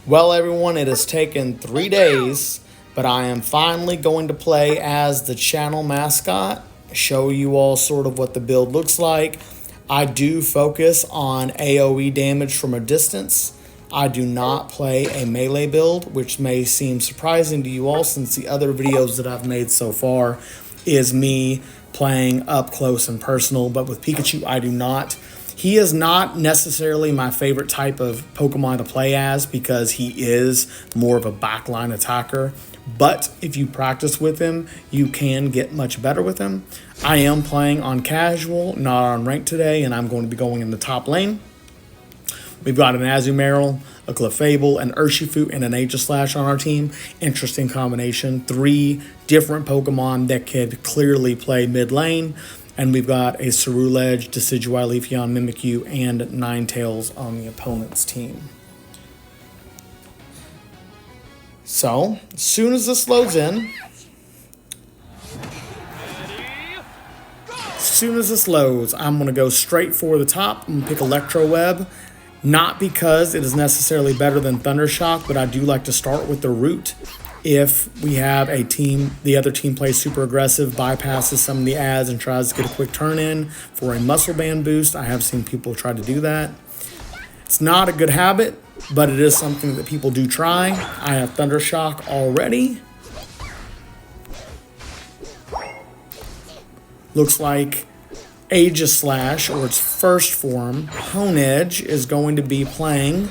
Well, everyone, it has taken 3 days, but I am finally going to play as the channel mascot, show you all sort of what the build looks like. I do focus on AoE damage from a distance. I do not play a melee build, which may seem surprising to you all since the other videos that I've made so far is me playing up close and personal, but with Pikachu, I do not. He is not necessarily my favorite type of Pokemon to play as because he is more of a backline attacker. But if you practice with him, you can get much better with him. I am playing on casual, not on ranked today, and I'm going to be going in the top lane. We've got an Azumarill, a Clefable, an Urshifu, and an Aegislash on our team. Interesting combination. 3 different Pokemon that could clearly play mid lane. And we've got a Ceruledge, Decidueye, Leafeon, Mimikyu, and Ninetales on the opponent's team. So, as soon as this loads in, I'm going to go straight for the top and pick Electro Web. Not because it is necessarily better than Thundershock, but I do like to start with the root. If we have a team, the other team plays super aggressive, bypasses some of the ads, and tries to get a quick turn in for a muscle band boost, I have seen people try to do that. It's not a good habit, but it is something that people do try. I have Thundershock already. Looks like Aegislash, or its first form, Honedge, is going to be playing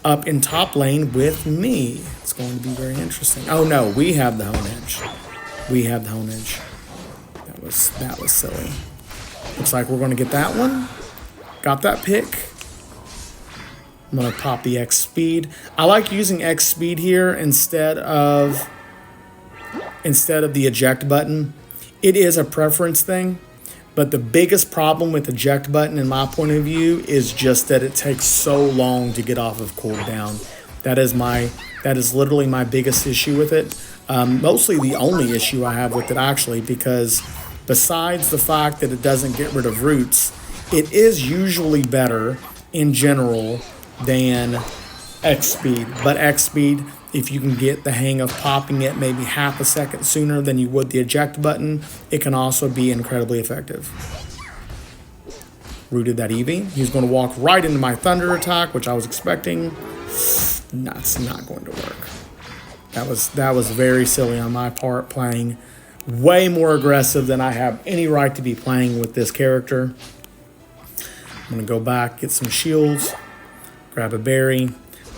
up in top lane with me. It's going to be very interesting. Oh no, we have the Honedge. That was silly. Looks like we're going to get that one. Got that pick. I'm going to pop the X speed. I like using X speed here instead of the eject button. It is a preference thing. But the biggest problem with eject button, in my point of view, is just that it takes so long to get off of cooldown. That is literally my biggest issue with it. Mostly the only issue I have with it, actually, because besides the fact that it doesn't get rid of roots, it is usually better in general than X speed. But X speed, if you can get the hang of popping it maybe half a second sooner than you would the eject button, it can also be incredibly effective. Rooted that Eevee. He's going to walk right into my Thunder attack, which I was expecting. That's not going to work. That was very silly on my part, playing way more aggressive than I have any right to be playing with this character. I'm going to go back, get some shields, grab a berry,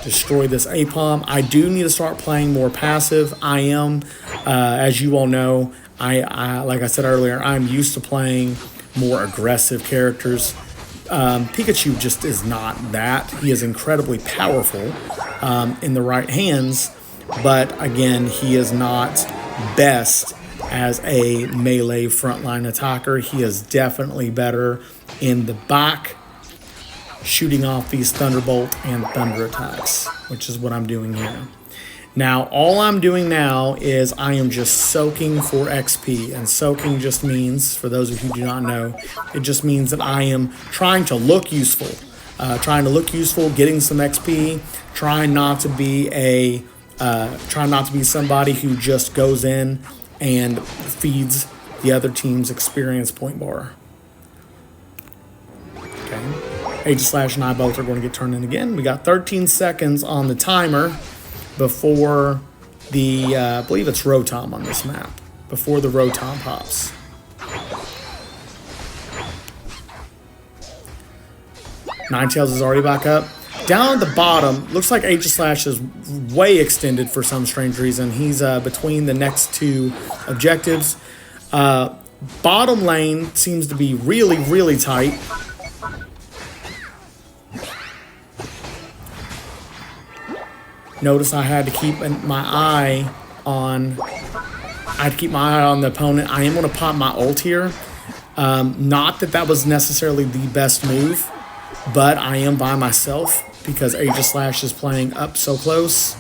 destroy this Apom. I do need to start playing more passive. I am, as you all know, I like I said earlier, I'm used to playing more aggressive characters. Pikachu just is not that. He is incredibly powerful in the right hands, but again, he is not best as a melee frontline attacker. He is definitely better in the back, shooting off these Thunderbolt and Thunder attacks, which is what I'm doing here. Now, all I'm doing now is I am just soaking for XP, and soaking just means, for those of you who do not know, it just means that I am trying to look useful, getting some XP, trying not to be somebody who just goes in and feeds the other team's experience point bar. Okay. Aegislash and I both are going to get turned in again. We got 13 seconds on the timer before the, I believe it's Rotom on this map, before the Rotom pops. Ninetales is already back up. Down at the bottom, looks like Aegislash is way extended for some strange reason. He's between the next 2 objectives. Bottom lane seems to be really, really tight. Notice I had to keep my eye on the opponent. I am going to pop my ult here. Not that was necessarily the best move, but I am by myself because Aegislash is playing up so close.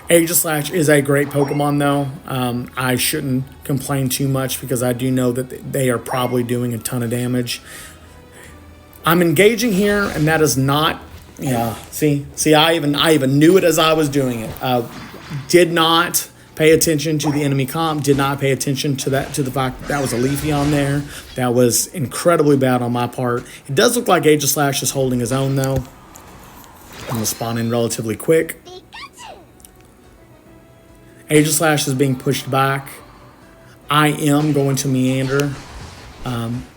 Aegislash is a great Pokemon, though. I shouldn't complain too much because I do know that they are probably doing a ton of damage. I'm engaging here, and that is not. Yeah. See, I even knew it as I was doing it. Did not pay attention to the enemy comp. Did not pay attention to the fact that was a Leafy on there. That was incredibly bad on my part. It does look like Aegislash is holding his own though. I'm gonna spawn in relatively quick. Aegislash is being pushed back. I am going to meander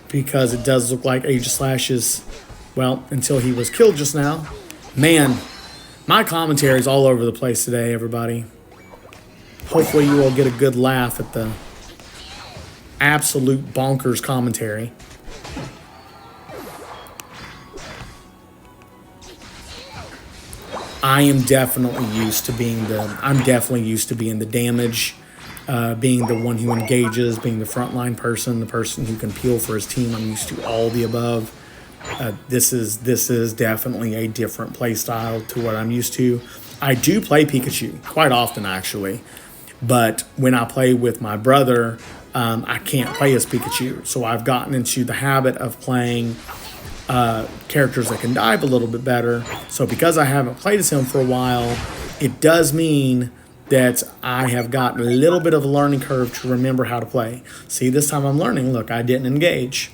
because it does look like Aegislash is, well, until he was killed just now. Man, my commentary is all over the place today, everybody. Hopefully you will get a good laugh at the absolute bonkers commentary. I'm definitely used to being the damage, being the one who engages, being the frontline person, the person who can peel for his team. I'm used to all the above. This is definitely a different play style to what I'm used to. I do play Pikachu quite often, actually. But when I play with my brother, I can't play as Pikachu. So I've gotten into the habit of playing characters that can dive a little bit better. So because I haven't played as him for a while, it does mean that I have gotten a little bit of a learning curve to remember how to play. See, this time I'm learning. Look, I didn't engage.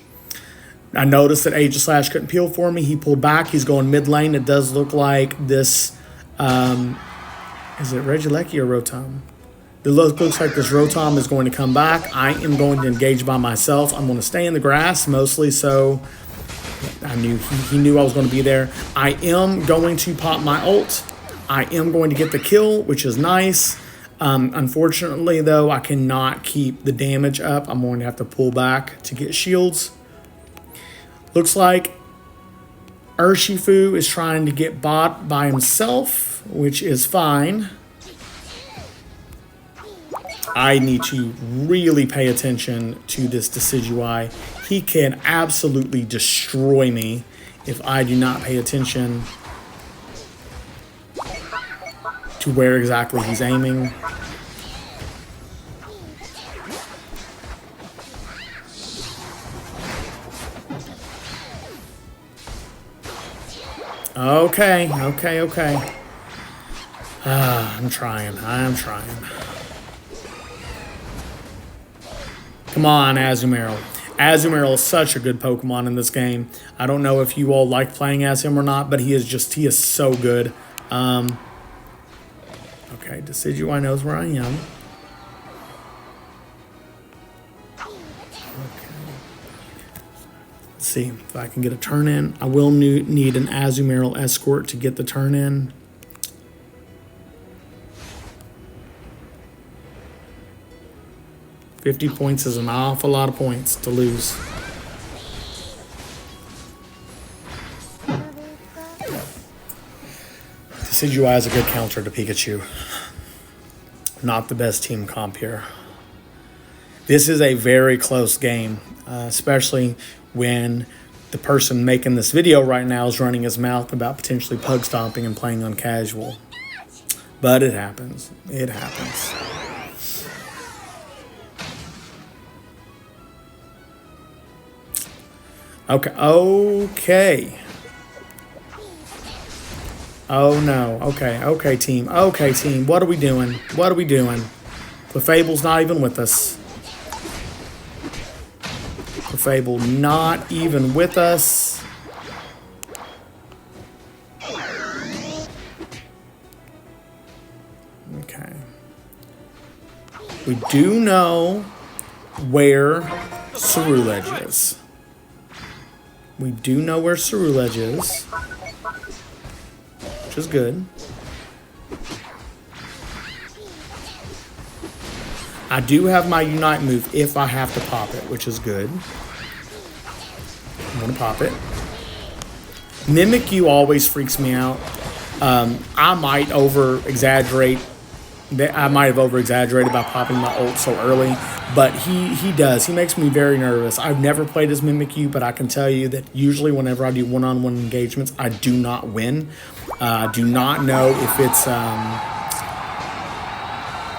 I noticed that Aegislash couldn't peel for me. He pulled back. He's going mid lane. It does look like this. Is it Regieleki or Rotom? It looks like this Rotom is going to come back. I am going to engage by myself. I'm going to stay in the grass mostly, so I knew he knew I was going to be there. I am going to pop my ult. I am going to get the kill, which is nice. Unfortunately, though, I cannot keep the damage up. I'm going to have to pull back to get shields. Looks like Urshifu is trying to get bot by himself, which is fine. I need to really pay attention to this Decidueye. He can absolutely destroy me if I do not pay attention to where exactly he's aiming. Okay. I'm trying. Come on, Azumarill. Azumarill is such a good Pokemon in this game. I don't know if you all like playing as him or not, but he is so good. Okay, Decidueye knows where I am. See if I can get a turn in. I will need an Azumarill escort to get the turn in. $50 points is an awful lot of points to lose. Decidueye is a good counter to Pikachu. Not the best team comp here. This is a very close game, especially when the person making this video right now is running his mouth about potentially pug stomping and playing on casual. But it happens. It happens. Okay. Oh no. Okay, team. What are we doing? Clefable's not even with us. Clefable not even with us. Okay. We do know where Ceruledge is. Which is good. I do have my Unite move if I have to pop it, which is good. I'm going to pop it. Mimikyu always freaks me out. I might over-exaggerate. I might have over-exaggerated by popping my ult so early, but he does. He makes me very nervous. I've never played as Mimikyu, but I can tell you that usually whenever I do one-on-one engagements, I do not win. I do not know if it's...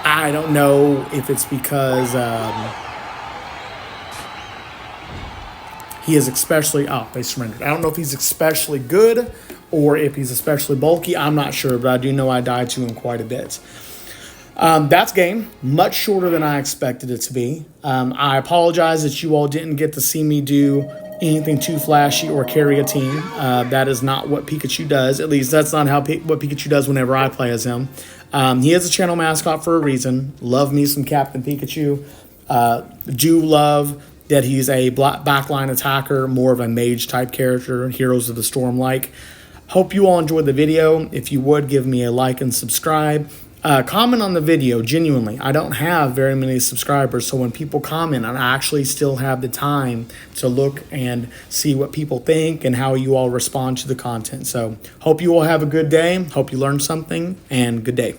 I don't know if it's because He is especially, oh, they surrendered. I don't know if he's especially good or if he's especially bulky. I'm not sure, but I do know I died to him quite a bit. That's game. Much shorter than I expected it to be. I apologize that you all didn't get to see me do anything too flashy or carry a team. That is not what Pikachu does. At least that's not what Pikachu does whenever I play as him. He is a channel mascot for a reason. Love me some Captain Pikachu. Do love that he's a backline attacker, more of a mage type character, Heroes of the Storm like. Hope you all enjoyed the video. If you would, give me a like and subscribe. Comment on the video, genuinely. I don't have very many subscribers, so when people comment, I actually still have the time to look and see what people think and how you all respond to the content. So hope you all have a good day. Hope you learned something, and good day.